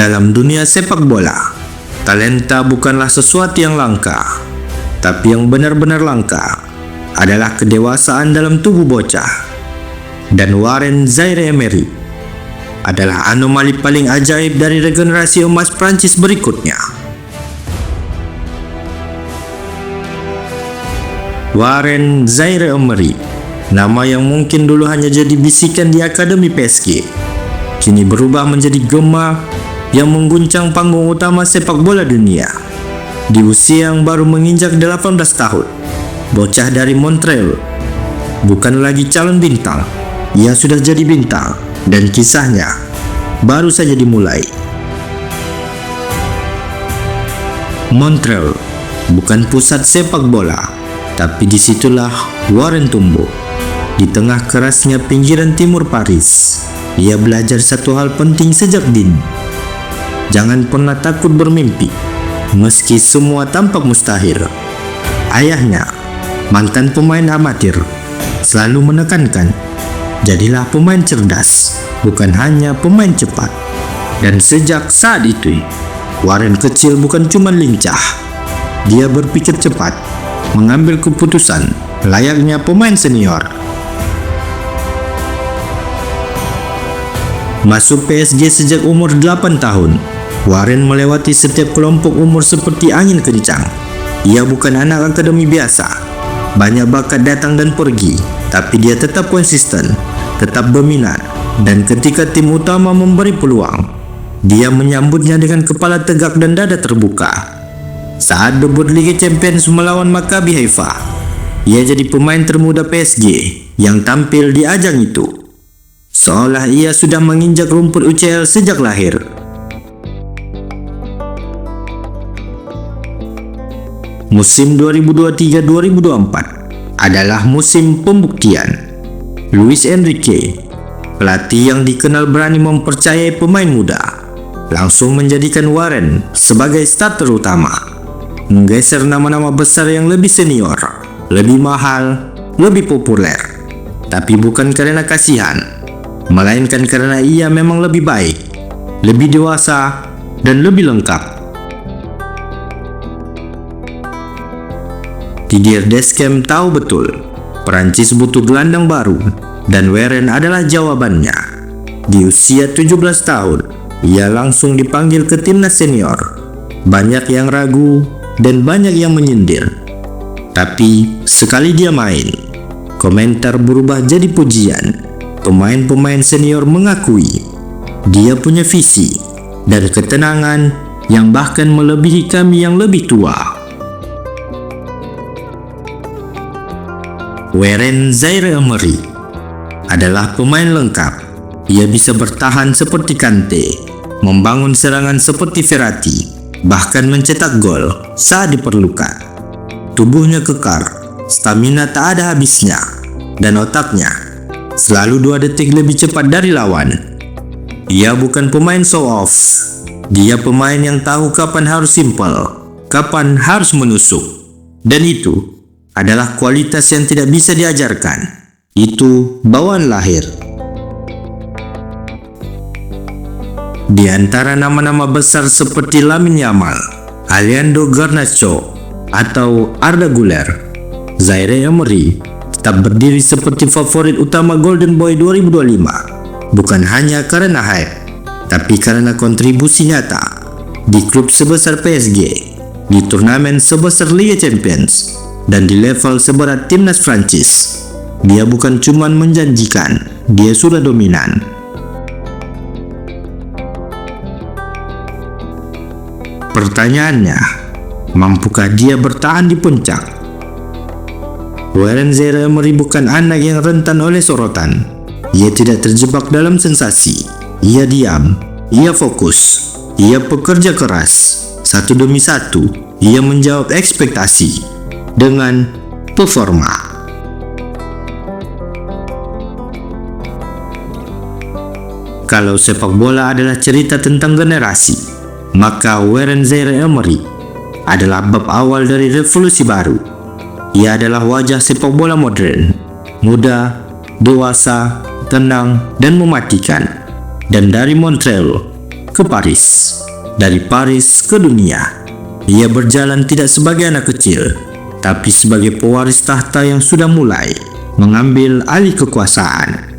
Dalam dunia sepak bola, talenta bukanlah sesuatu yang langka, tapi yang benar-benar langka adalah kedewasaan dalam tubuh bocah. Dan Warren Zaïre-Emery adalah anomali paling ajaib dari regenerasi emas Prancis berikutnya. Warren Zaïre-Emery, nama yang mungkin dulu hanya jadi bisikan di akademi PSG, kini berubah menjadi gema yang mengguncang panggung utama sepak bola dunia. Di usia yang baru menginjak 18 tahun, bocah dari Montreal bukan lagi calon bintang, ia sudah jadi bintang, dan kisahnya baru saja dimulai. Montreal bukan pusat sepak bola, tapi disitulah Warren tumbuh. Di tengah kerasnya pinggiran timur Paris, ia belajar satu hal penting sejak dini. Jangan pernah takut bermimpi, meski semua tampak mustahil. Ayahnya, mantan pemain amatir, selalu menekankan, jadilah pemain cerdas, bukan hanya pemain cepat. Dan sejak saat itu, Warren kecil bukan cuma lincah. Dia berpikir cepat, mengambil keputusan layaknya pemain senior. Masuk PSG sejak umur 8 tahun, Warren melewati setiap kelompok umur seperti angin kencang. Ia bukan anak akademi biasa. Banyak bakat datang dan pergi, tapi dia tetap konsisten, tetap berminat, dan ketika tim utama memberi peluang, dia menyambutnya dengan kepala tegak dan dada terbuka. Saat debut Liga Champions melawan Maccabi Haifa, ia jadi pemain termuda PSG yang tampil di ajang itu, seolah ia sudah menginjak rumput UCL sejak lahir. Musim 2023-2024 adalah musim pembuktian. Luis Enrique, pelatih yang dikenal berani mempercayai pemain muda, langsung menjadikan Warren sebagai starter utama, menggeser nama-nama besar yang lebih senior, lebih mahal, lebih populer. Tapi bukan karena kasihan, melainkan karena ia memang lebih baik, lebih dewasa, dan lebih lengkap. Didier Deschamps tahu betul, Prancis butuh gelandang baru, dan Warren adalah jawabannya. Di usia 17 tahun, ia langsung dipanggil ke timnas senior. Banyak yang ragu, dan banyak yang menyindir. Tapi, sekali dia main, komentar berubah jadi pujian. Pemain-pemain senior mengakui dia punya visi dan ketenangan yang bahkan melebihi kami yang lebih tua. Warren Zaïre-Emery adalah pemain lengkap. Ia bisa bertahan seperti Kante, membangun serangan seperti Verratti, bahkan mencetak gol saat diperlukan. Tubuhnya kekar, stamina tak ada habisnya, dan otaknya selalu 2 detik lebih cepat dari lawan. Ia bukan pemain show off. Dia pemain yang tahu kapan harus simpel, kapan harus menusuk. Dan itu adalah kualitas yang tidak bisa diajarkan. Itu bawaan lahir. Di antara nama-nama besar seperti Lamine Yamal, Alejandro Garnacho, atau Arda Güler, Zaïre-Emery tetap berdiri seperti favorit utama Golden Boy 2025, bukan hanya karena hype, tapi karena kontribusi nyata di klub sebesar PSG, di turnamen sebesar Liga Champions, dan di level seberat timnas Prancis. Dia bukan cuma menjanjikan, dia sudah dominan. Pertanyaannya, mampukah dia bertahan di puncak? Warren Zaïre-Emery bukan anak yang rentan oleh sorotan. Ia tidak terjebak dalam sensasi. Ia diam, ia fokus, ia pekerja keras. Satu demi satu, ia menjawab ekspektasi dengan performa. Kalau sepak bola adalah cerita tentang generasi, maka Warren Zaïre-Emery adalah bab awal dari revolusi baru. Ia adalah wajah sepak bola modern, muda, dewasa, tenang, dan mematikan. Dan dari Montreal, ke Paris, dari Paris ke dunia. Ia berjalan tidak sebagai anak kecil, tapi sebagai pewaris tahta yang sudah mulai mengambil alih kekuasaan.